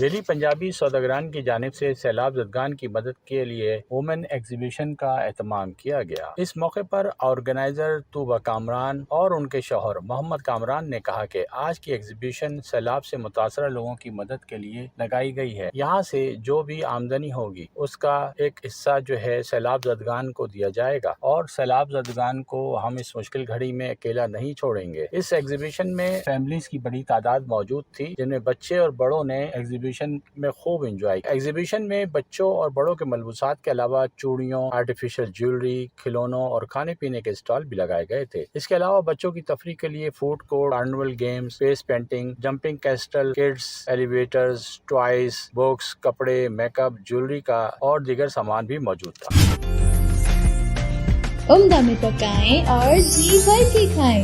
دہلی پنجابی سوداگران کی جانب سے سیلاب زدگان کی مدد کے لیے وومن ایگزیبیشن کا اہتمام کیا گیا۔ اس موقع پر آرگنائزر طوبہ کامران اور ان کے شوہر محمد کامران نے کہا کہ آج کی ایگزیبیشن سیلاب سے متاثرہ لوگوں کی مدد کے لیے لگائی گئی ہے۔ یہاں سے جو بھی آمدنی ہوگی اس کا ایک حصہ جو ہے سیلاب زدگان کو دیا جائے گا، اور سیلاب زدگان کو ہم اس مشکل گھڑی میں اکیلا نہیں چھوڑیں گے۔ اس ایگزیبیشن میں فیملیز کی بڑی تعداد موجود تھی، جن میں بچے اور بڑوں نے ایگزیبیشن میں خوب انجوائے۔ ایگزیبیشن میں بچوں اور بڑوں کے ملبوسات کے علاوہ چوڑیوں، آرٹیفیشل جیولری، کھلونوں اور کھانے پینے کے اسٹال بھی لگائے گئے تھے۔ اس کے علاوہ بچوں کی تفریح کے لیے food court, carnival games, face painting, jumping castle, kids elevators, toys, books, کپڑے، میک اپ، جیولری کا اور دیگر سامان بھی موجود تھا۔ عمدہ میں پکائیں اور جی بھر کے کھائیں۔